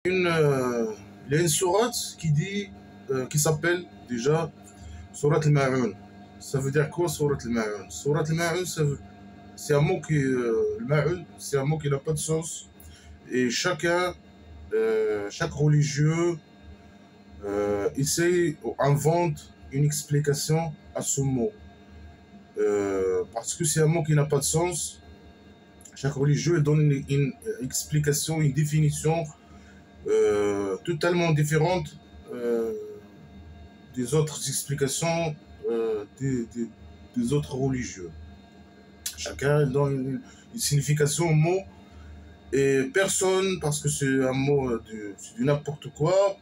Il y a une sourate qui dit, qui s'appelle déjà Sourate al-Ma'un. Ça veut dire quoi, Sourate al-Ma'un? Sourate al-Ma'un, c'est un mot qui, le Ma'un, c'est un mot qui n'a pas de sens. Et chaque religieux essaye ou invente une explication à ce mot. Parce que c'est un mot qui n'a pas de sens. Chaque religieux donne une explication, une définition totalement différente des autres explications des autres religieux. Chacun donne une signification au mot et personne, parce que c'est un mot c'est du n'importe quoi,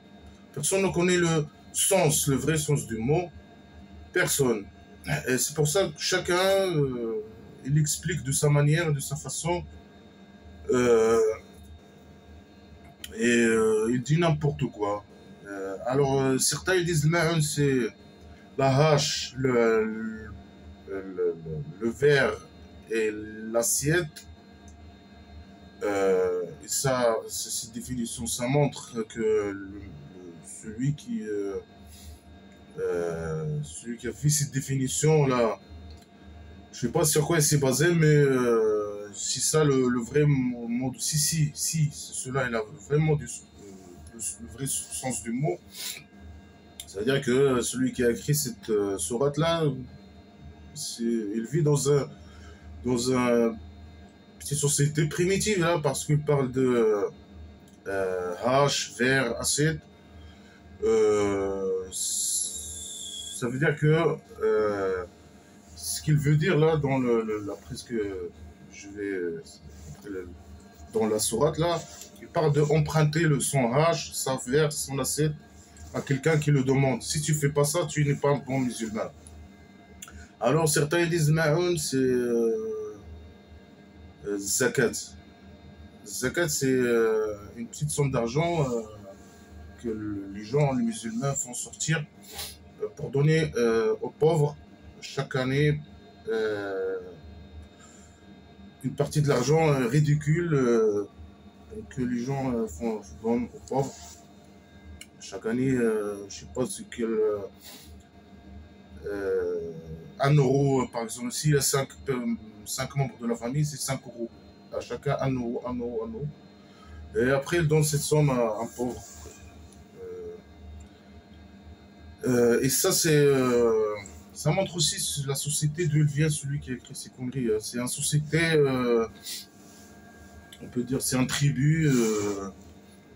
personne ne connaît le sens, le vrai sens du mot. Personne. Et c'est pour ça que chacun, il explique de sa manière, de sa façon, il dit n'importe quoi. Alors, certains ils disent le ma'un, c'est la hache, le verre et l'assiette. Et ça, cette définition, ça montre que celui qui a fait cette définition-là, je sais pas sur quoi il s'est basé, mais si ça le vrai mot, si, cela est vraiment le vrai sens du mot, c'est-à-dire que celui qui a écrit cette sourate-là, il vit dans une petite société primitive, là, parce qu'il parle de hache, verre, assiette. Ça veut dire que ce qu'il veut dire là dans dans la sourate là, il parle de emprunter son hache, sa verre, son assiette à quelqu'un qui le demande. Si tu fais pas ça, tu n'es pas un bon musulman. Alors certains disent ma'un, c'est zakat. Zakat, c'est une petite somme d'argent que les gens, les musulmans font sortir pour donner aux pauvres chaque année une partie de l'argent ridicule que les gens donnent aux pauvres. Chaque année, je ne sais pas ce quel... 1 euro, par exemple, s'il y a 5 membres de la famille, c'est 5 euros. À chacun 1 euro, 1 euro, 1 euro. Et après, il donne cette somme à un pauvre. Et ça, ça montre aussi la société d'où il vient, celui qui a écrit ces conneries. C'est une société, on peut dire, c'est un tribu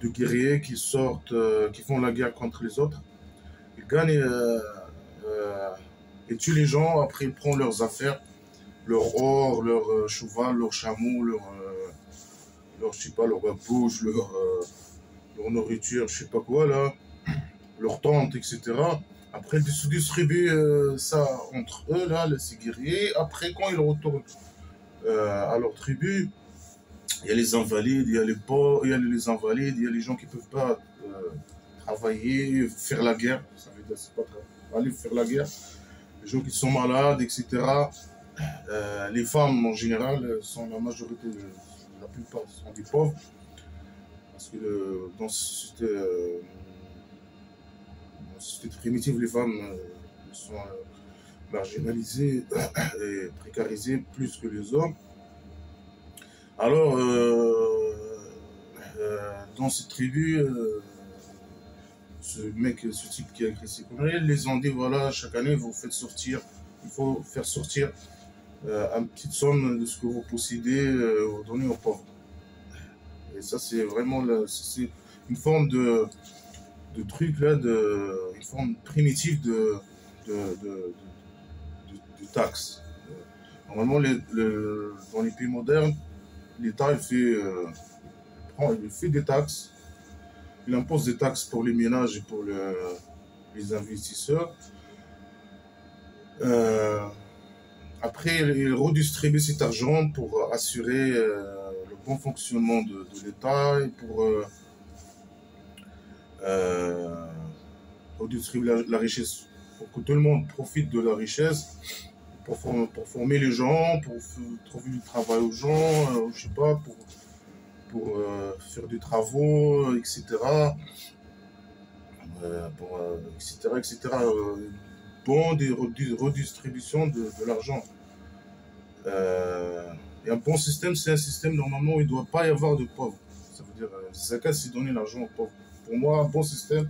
de guerriers qui sortent, qui font la guerre contre les autres. Ils gagnent et tuent les gens. Après, ils prennent leurs affaires, leur or, leur cheval, leur chameau, je sais pas, leur bouche, leur nourriture, je sais pas quoi là, leur tente, etc. Après, ils se distribuent ça entre eux, là, ces guerriers. Après, quand ils retournent à leur tribu, il y a les invalides, il y a les pauvres, il y a les invalides, il y a les gens qui ne peuvent pas travailler, faire la guerre. Ça veut dire, c'est pas aller faire la guerre. Les gens qui sont malades, etc. Les femmes, en général, sont la majorité, la plupart sont des pauvres. Parce que dans cette société primitive, les femmes sont marginalisées et précarisées plus que les hommes. Alors, dans cette tribu, ce type qui a écrit ces conneries, ils les ont dit, voilà, chaque année, vous faites sortir, il faut faire sortir une petite somme de ce que vous possédez, vous donnez aux pauvres. Et ça, c'est vraiment c'est une forme de truc, là, une forme primitive de taxes. Normalement, dans les pays modernes, l'État il fait des taxes, il impose des taxes pour les ménages et pour les investisseurs. Après, il redistribue cet argent pour assurer le bon fonctionnement de l'État et pour redistribuer la richesse, pour que tout le monde profite de la richesse, pour former les gens, pour trouver du travail aux gens, je sais pas, pour faire des travaux, etc. Etc., etc. Bon, des redistributions de l'argent. Et un bon système, c'est un système normalement où il ne doit pas y avoir de pauvres. Ça veut dire, zakat, c'est donner l'argent aux pauvres. Pour moi, un bon système,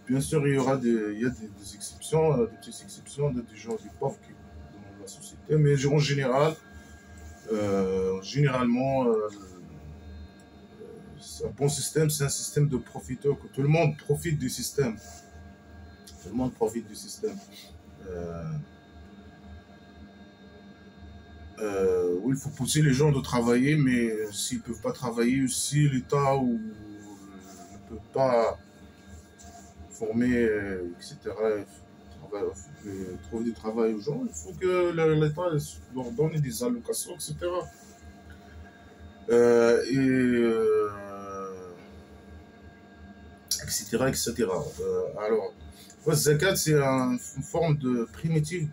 bien sûr, il y a des exceptions, des petites exceptions, des gens, des pauvres dans la société, mais en général, généralement, un bon système, c'est un système de profiteurs, que tout le monde profite du système. Tout le monde profite du système. Où il faut pousser les gens de travailler, mais s'ils ne peuvent pas travailler, si l'État ne peut pas former, etc., trouver du travail aux gens, il faut que l'État leur donne des allocations, etc. Etc., etc. Alors, zakat, c'est une forme de primitive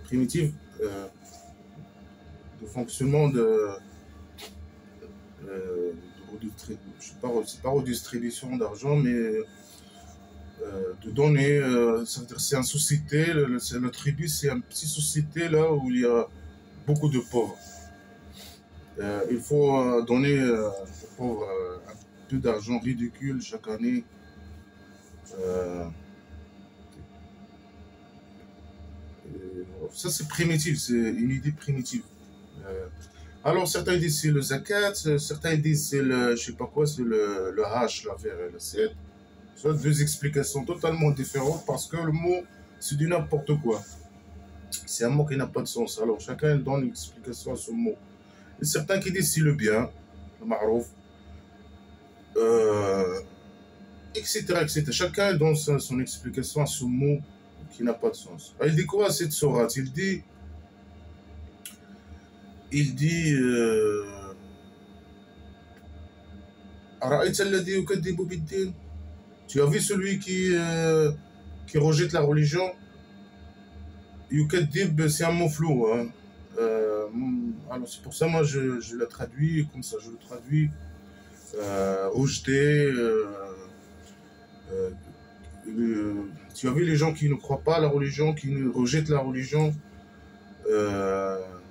primitive de fonctionnement c'est pas redistribution d'argent, mais de donner, ça veut dire c'est une société, le tribu, c'est une petite société là où il y a beaucoup de pauvres. Il faut donner aux pauvres un peu d'argent ridicule chaque année. Ça c'est primitif, c'est une idée primitive. Alors certains disent c'est le zakat, certains disent c'est le, je sais pas quoi, c'est le H, la verre et le 7. Ce sont deux explications totalement différentes parce que le mot c'est du n'importe quoi. C'est un mot qui n'a pas de sens. Alors chacun donne une explication à ce mot. Et certains qui disent c'est le bien, le ma'rouf, etc., etc. Chacun donne son explication à ce mot qui n'a pas de sens. Alors, il dit quoi cette sourate? Il dit tu as vu celui qui rejette la religion? Yukaddib, c'est un mot flou. Hein. Alors c'est pour ça, moi, je le traduis comme ça. Je le traduis rejeter. Tu as vu les gens qui ne croient pas à la religion, qui rejettent la religion,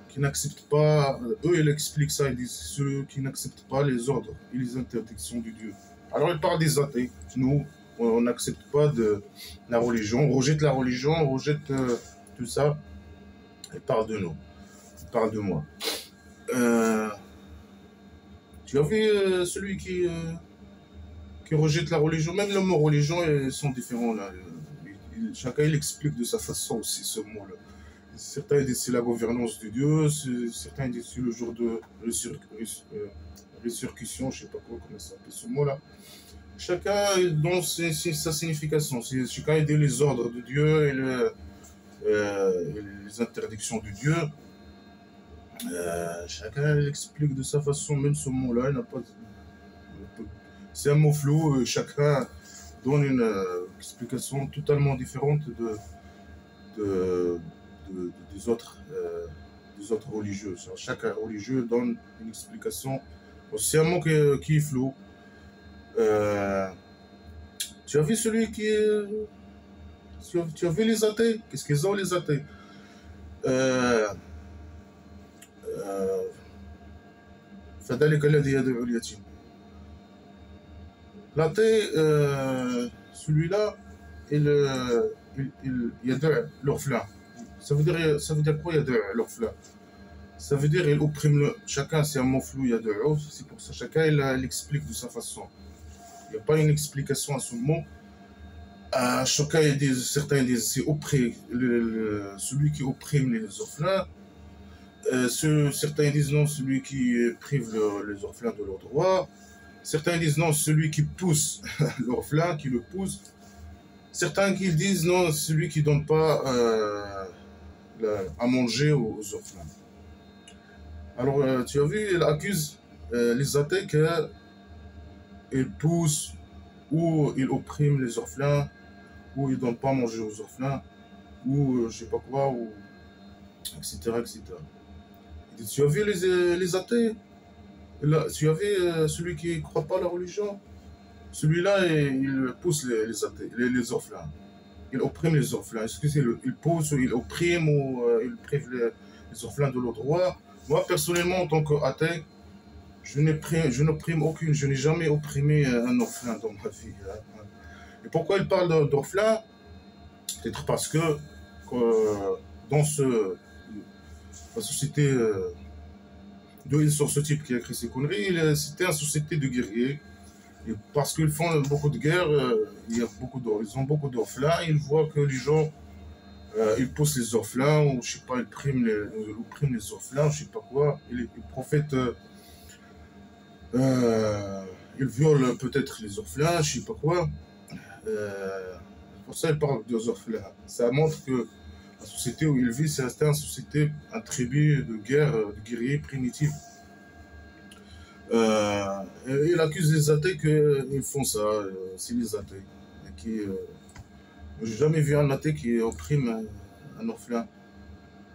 qui n'acceptent pas. Eux, ils expliquent ça. Ils disent ceux qui n'acceptent pas les ordres et les interdictions de Dieu. Alors, ils parlent des athées. Nous, on n'accepte pas la religion, on rejette la religion, on rejette tout ça. Ils parlent de nous, ils parlent de moi. Tu as vu celui qui rejette la religion, même le mot religion, ils sont différents là. Chacun il explique de sa façon aussi ce mot-là. Certains disent c'est la gouvernance de Dieu, certains disent c'est le jour de résurrection, je ne sais pas comment ça s'appelle ce mot-là. Chacun donne sa signification. Chacun dit les ordres de Dieu et les interdictions de Dieu. Chacun l'explique de sa façon, même ce mot-là, il n'a pas. C'est un mot flou, chacun donne une explication totalement différente des autres religieux. Chaque religieux donne une explication. C'est un mot qui est flou. Tu as vu celui qui est. Tu as vu les athées? Qu'est-ce qu'ils ont les athées? فذلك الذي يدعو اليتيم. L'athée, celui-là, il yada' l'orphelin. Ça veut dire quoi yada' l'orphelin? Ça veut dire il opprime chacun, c'est un mot flou, yada'. C'est pour ça chacun il explique de sa façon. Il n'y a pas une explication à ce mot. Chacun certains disent c'est celui qui opprime les orphelins. Certains disent non, celui qui prive les orphelins de leurs droits. Certains disent non, celui qui pousse l'orphelin, qui le pousse. Certains qui disent non, celui qui ne donne pas à manger aux orphelins. Alors, tu as vu, il accuse les athées qu'ils poussent ou ils oppriment les orphelins ou ils ne donnent pas à manger aux orphelins. ou je sais pas quoi, ou etc. etc. Il dit, tu as vu les athées? Là, tu as vu celui qui ne croit pas à la religion? Celui-là, il pousse les athées, les orphelins. Il opprime les orphelins. Est-ce que c'est il pousse ou il opprime ou il prive les orphelins de leurs droits? Moi, personnellement, en tant qu'athée, je n'opprime aucune, je n'ai jamais opprimé un orphelin dans ma vie. Hein. Et pourquoi il parle d'orphelin? Peut-être parce que dans la société d'où il sort ce type qui a écrit ces conneries, c'était une société de guerriers. Et parce qu'ils font beaucoup de guerres, ils ont beaucoup d'orphelins, ils voient que les gens, ils poussent les orphelins, ou je sais pas, ils oppriment les orphelins, je sais pas quoi, ils prophètent, ils violent peut-être les orphelins, je sais pas quoi. Pour ça, ils parlent des orphelins. Ça montre que la société où ils vivent, c'était une société, un tribu de guerre, de guerriers primitifs. Il accuse les athées qu'ils font ça, c'est les athées. J'ai jamais vu un athée qui opprime un orphelin.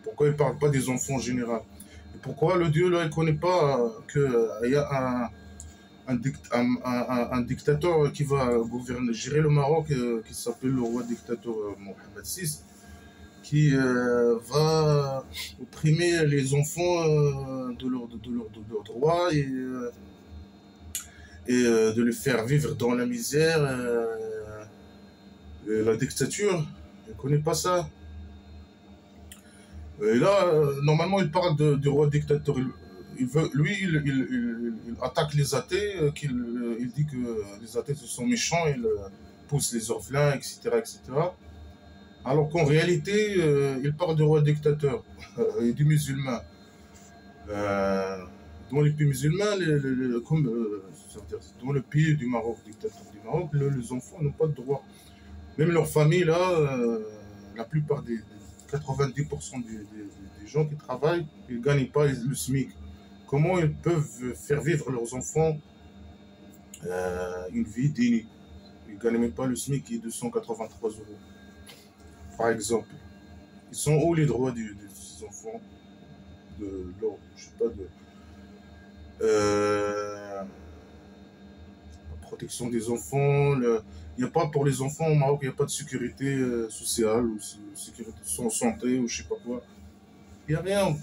Pourquoi il ne parle pas des enfants en général? Et pourquoi le Dieu là, il ne connaît pas qu'il y a un dictateur qui va gouverner, gérer le Maroc, qui s'appelle le roi dictateur Mohamed VI, qui va opprimer les enfants de leurs droits et de les faire vivre dans la misère, la dictature. Il ne connaît pas ça. Et là, normalement, il parle du roi dictateur. Il attaque les athées, il dit que les athées sont méchants, il pousse les orphelins, etc. etc. Alors qu'en réalité, il parle du roi dictateur et du musulman. Dans les pays musulmans, dans le pays du Maroc, dictateur du Maroc, les enfants n'ont pas de droit. Même leur famille, là, la plupart des 90% des gens qui travaillent, ils ne gagnent pas le SMIC. Comment ils peuvent faire vivre leurs enfants une vie digne? Ils ne gagnent même pas le SMIC qui est de 183 €, par exemple. Ils sont où les droits de ces enfants? Je sais pas, la protection des enfants. Il n'y a pas pour les enfants au Maroc, il n'y a pas de sécurité sociale ou sécurité santé ou je sais pas quoi. Il n'y a rien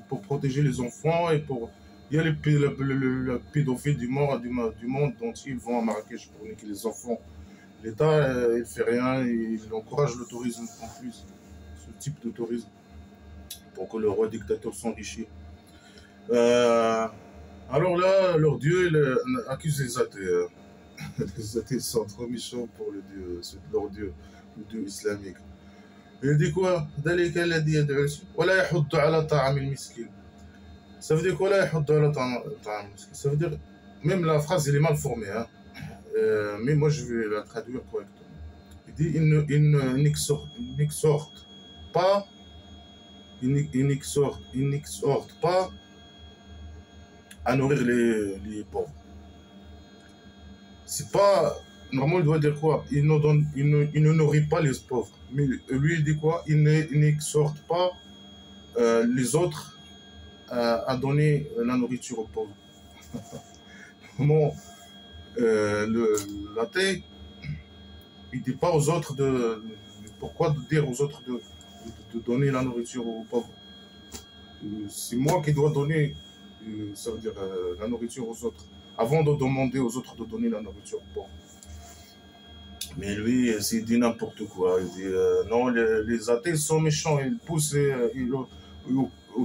pour protéger les enfants et pour. Il y a les pédophiles du monde entier, ils vont à Marrakech pour niquer les enfants. L'État, il ne fait rien, il encourage le tourisme en plus, ce type de tourisme, pour que le roi dictateur s'enrichisse. Alors là, leur Dieu, il accuse les athées. Les athées sont trop méchants pour leur Dieu, le Dieu islamique. Il dit quoi? Ça veut dire quoi? Ça veut dire, même la phrase elle est mal formée, hein. Mais moi je vais la traduire correctement. Il dit il n'exhorte pas, il n'exhorte pas à nourrir les pauvres. C'est pas. Normalement, il doit dire quoi? Il ne nourrit pas les pauvres. Mais lui, il dit quoi? Il n'exhorte pas les autres à donner la nourriture aux pauvres. Comment l'athée, il ne dit pas aux autres pourquoi dire aux autres de donner la nourriture aux pauvres? C'est moi qui dois donner, ça veut dire la nourriture aux autres, avant de demander aux autres de donner la nourriture aux pauvres. Mais lui, il dit n'importe quoi. Il dit non, les athées sont méchants, ils poussent, je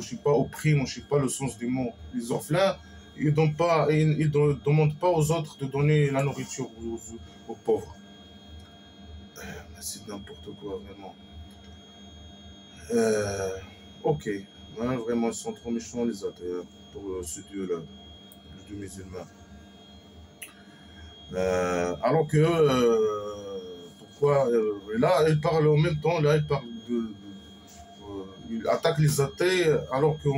sais pas, oppriment, je sais pas le sens du mot. Les orphelins, ils ne demandent pas aux autres de donner la nourriture aux pauvres. C'est n'importe quoi, vraiment. Ok, ouais, vraiment, ils sont trop méchants, les athées, pour ce Dieu-là, le Dieu musulman. Alors que, pourquoi, là, il parle en même temps, là, il parle il attaque les athées, alors que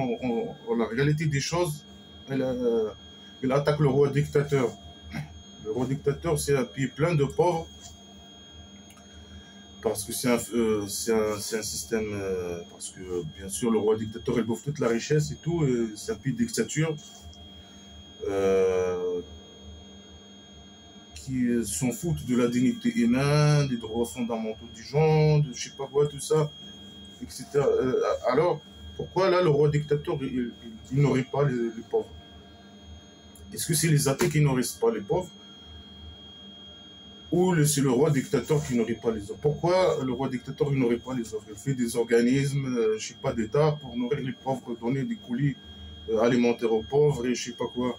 la réalité des choses, il attaque le roi dictateur. Le roi dictateur, c'est un pays plein de pauvres. parce que c'est un système, parce que bien sûr le roi dictateur il bouffe toute la richesse et tout, c'est un pays de dictature euh, qui s'en foutent de la dignité humaine, des droits fondamentaux du genre, de je sais pas quoi, tout ça, etc. Alors, pourquoi là le roi dictateur il n'aurait pas les pauvres? Est-ce que c'est les athées qui nourrissent pas les pauvres ou c'est le roi dictateur qui nourrit pas les autres? Pourquoi le roi dictateur il nourrit pas les autres? Il fait des organismes, je sais pas, d'État pour nourrir les pauvres, donner des colis alimentaires aux pauvres et je sais pas quoi.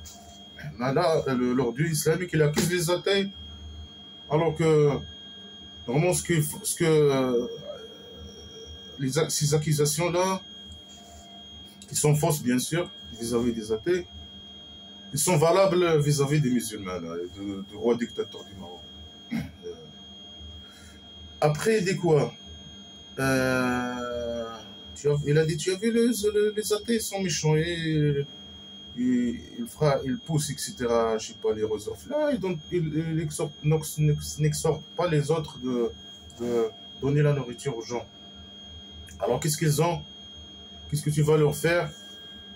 Là, leur Dieu islamique, il accuse les athées, alors que vraiment ces accusations-là, qui sont fausses bien sûr vis-à-vis des athées, ils sont valables vis-à-vis des musulmans, là, du roi dictateur du Maroc. Après, il dit quoi? Il a dit, tu as vu les athées, ils sont méchants, et il pousse, etc. Je sais pas, les ressorts. Là, n'exhorte pas les autres de donner la nourriture aux gens. Alors, qu'est-ce qu'ils ont? Qu'est-ce que tu vas leur faire?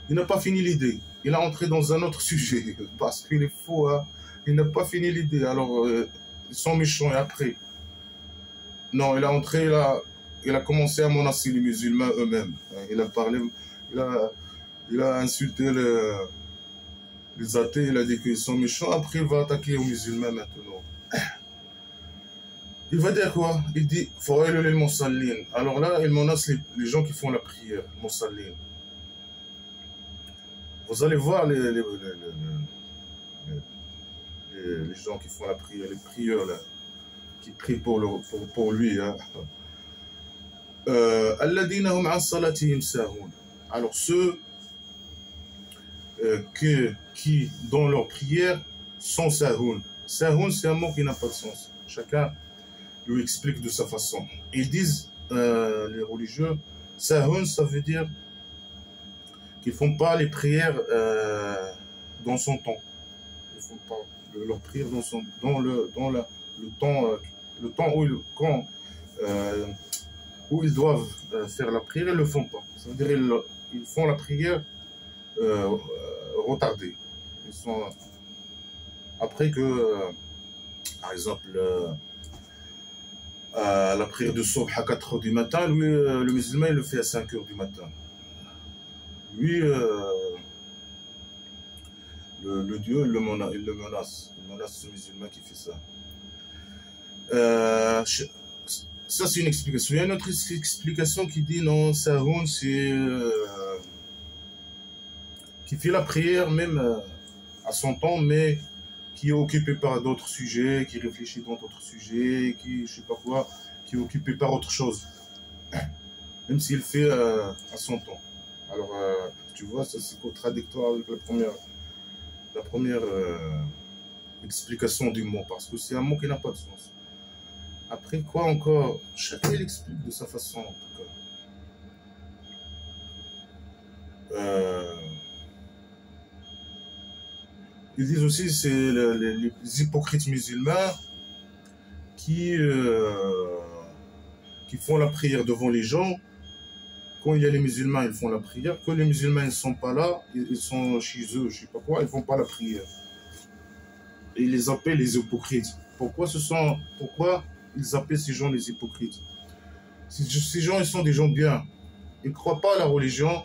Il n'a pas fini l'idée. Il a entré dans un autre sujet, parce qu'il est faux, hein. Il n'a pas fini l'idée. Alors, ils sont méchants, et après? Non, il a entré là, il a commencé à menacer les musulmans eux-mêmes. Il a parlé, il a, il a insulté les athées, il a dit qu'ils sont méchants. Après, il va attaquer les musulmans maintenant. Il va dire quoi? Il dit, Fawailul lil musallin. Alors là, il menace les gens qui font la prière, musallin. Vous allez voir les gens qui font la prière, les prieurs là, qui prient pour lui. Hein. Alladina hum an salatihim sahun. Alors ceux qui, dans leur prière, sont sahun. Sahun, c'est un mot qui n'a pas de sens. Chacun lui explique de sa façon. Ils disent, les religieux, sahun, ça veut dire qu'ils ne font pas les prières dans son temps. Ils ne font pas leur prière le temps où ils doivent faire la prière, ils ne le font pas. Ça veut dire ils font la prière retardée. Ils sont, après que, par exemple, la prière de Subh à 4 h du matin, lui, le musulman, il le fait à 5 h du matin. Lui, le Dieu, il le menace. Il menace ce musulman qui fait ça. Ça, c'est une explication. Il y a une autre explication qui dit non, Sahoun, c'est qui fait la prière même à son temps, mais qui est occupé par d'autres sujets, qui réfléchit dans d'autres sujets, qui, je sais pas quoi, qui est occupé par autre chose. Même s'il fait à son temps. Alors, tu vois, ça c'est contradictoire avec la première explication du mot, parce que c'est un mot qui n'a pas de sens. Après, quoi encore? Chacun il explique de sa façon, en tout cas. Ils disent aussi c'est les hypocrites musulmans qui font la prière devant les gens. Quand il y a les musulmans, ils font la prière. Quand les musulmans ne sont pas là, ils sont chez eux, je sais pas quoi, ils ne font pas la prière. Et ils les appellent les hypocrites. Pourquoi ils appellent ces gens les hypocrites? Ces gens, ils sont des gens bien. Ils ne croient pas à la religion.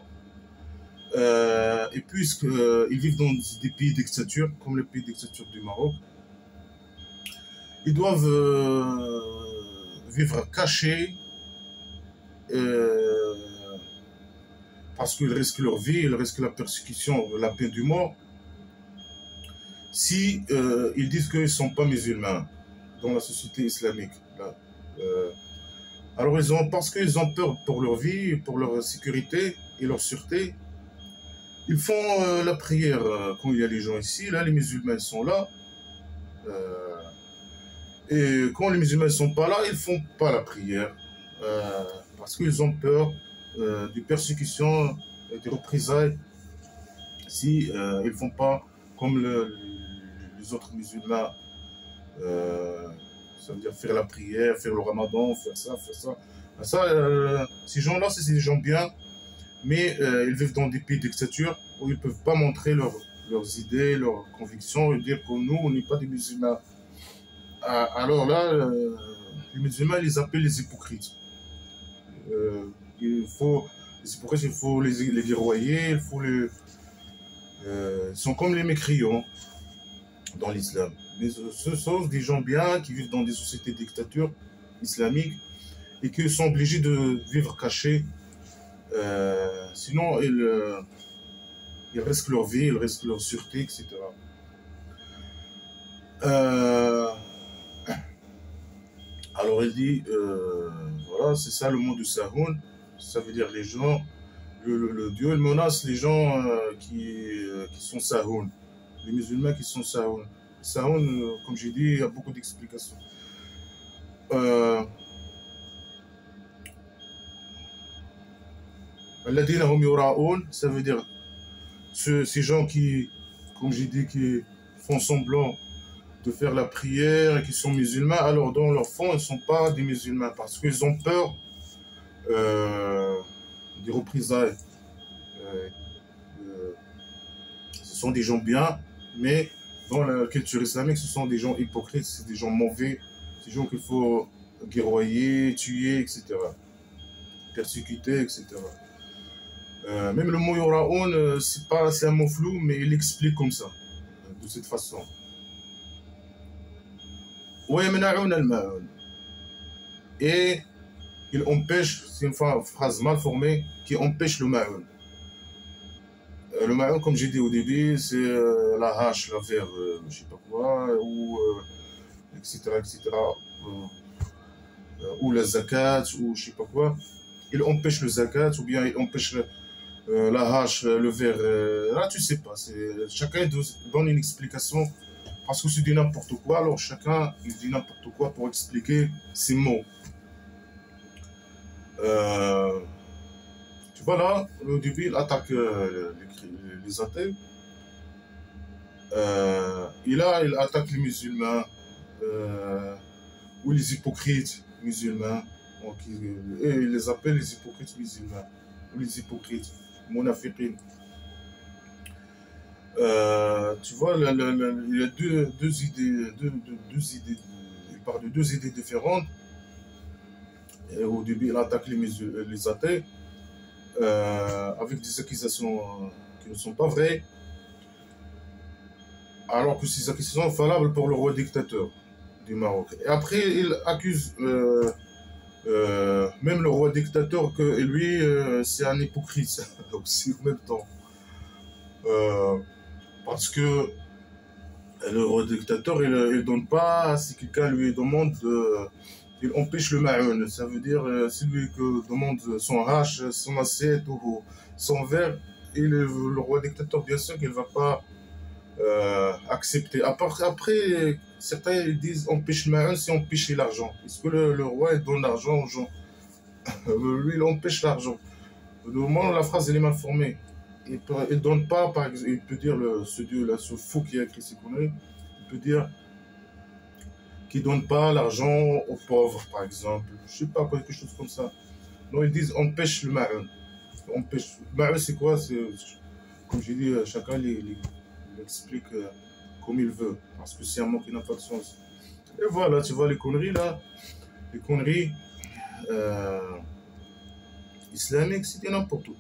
Et puisqu'ils vivent dans des pays dictature, comme le pays dictature du Maroc, ils doivent vivre cachés parce qu'ils risquent leur vie, ils risquent la persécution, la peine du mort, si ils disent qu'ils ne sont pas musulmans dans la société islamique. Là. Alors parce qu'ils ont peur pour leur vie, pour leur sécurité et leur sûreté, ils font la prière quand il y a les gens ici. Là, les musulmans sont là. Et quand les musulmans ne sont pas là, ils ne font pas la prière. Parce qu'ils ont peur de persécution, de représailles, si ils ne font pas comme les autres musulmans Ça veut dire faire la prière, faire le ramadan, faire ça, faire ça. Ça, ces gens-là, c'est des gens bien, mais ils vivent dans des pays de dictature où ils ne peuvent pas montrer leurs idées, leurs convictions et dire que nous, on n'est pas des musulmans. Alors là, les musulmans, ils les appellent les hypocrites. Il faut, les hypocrites, il faut les guerroyer, ils sont comme les mécréants dans l'islam. Mais ce sont des gens bien qui vivent dans des sociétés de dictature islamique et qui sont obligés de vivre cachés. Sinon, ils risquent leur vie, ils risquent leur sûreté, etc. Alors il dit, voilà, c'est ça le mot du Sahoun. Ça veut dire les gens, le Dieu, il menace les gens qui sont Sahoun, les musulmans qui sont Sahoun. Sahoun, comme j'ai dit, il y a beaucoup d'explications. Alladina hum yura'oun, ça veut dire ces gens qui, comme j'ai dit, qui font semblant de faire la prière et qui sont musulmans, alors dans leur fond, ils ne sont pas des musulmans parce qu'ils ont peur des représailles. Ce sont des gens bien, mais dans la culture islamique, ce sont des gens hypocrites, c'est des gens mauvais, des gens qu'il faut guerroyer, tuer, etc. Persécuter, etc. Même le mot Yoraoun, c'est un mot flou, mais il explique comme ça, de cette façon. Et il empêche, c'est une phrase mal formée, qui empêche le ma'oun. Le ma'oun, comme j'ai dit au début, c'est la hache, la verre, je sais pas quoi, ou etc. etc. Ou la zakat, ou je sais pas quoi. Il empêche le zakat, ou bien il empêche la hache, le verre. Là, tu sais pas. Chacun donne une explication parce que c'est dit n'importe quoi. Alors chacun il dit n'importe quoi pour expliquer ces mots. Tu vois là, au début, il attaque les athées. Et là, il attaque les musulmans ou les hypocrites musulmans. Donc, il les appelle les hypocrites musulmans ou les hypocrites munafiqin. Tu vois, il y a deux idées, il parle de deux idées différentes. Et au début, il attaque les athées avec des accusations qui ne sont pas vraies, alors que ces accusations sont valables pour le roi dictateur du Maroc. Et après, il accuse même le roi dictateur que lui, c'est un hypocrite aussi en même temps. Parce que le roi dictateur, il ne donne pas, si quelqu'un lui demande, il empêche le ma'oun. Ça veut dire, si lui demande son hache, son assiette ou son verre, et le roi dictateur, bien sûr qu'il ne va pas accepter. Après, certains disent empêche le ma'oun, c'est empêcher l'argent. Est-ce que le roi il donne l'argent aux gens? Lui, il empêche l'argent. Au moment où la phrase elle est mal formée, il ne donne pas, par exemple, il peut dire, ce Dieu-là, ce fou qui a écrit ces conneries, il peut dire qu'il ne donne pas l'argent aux pauvres, par exemple. Je ne sais pas, quelque chose comme ça. Non, ils disent empêche le ma'oun. Empêche. Le ma'oun, c'est quoi? Comme j'ai dit, chacun l'explique comme il veut, parce que c'est un mot qui n'a pas de sens. Et voilà, tu vois les conneries là, les conneries islamiques, c'était n'importe quoi.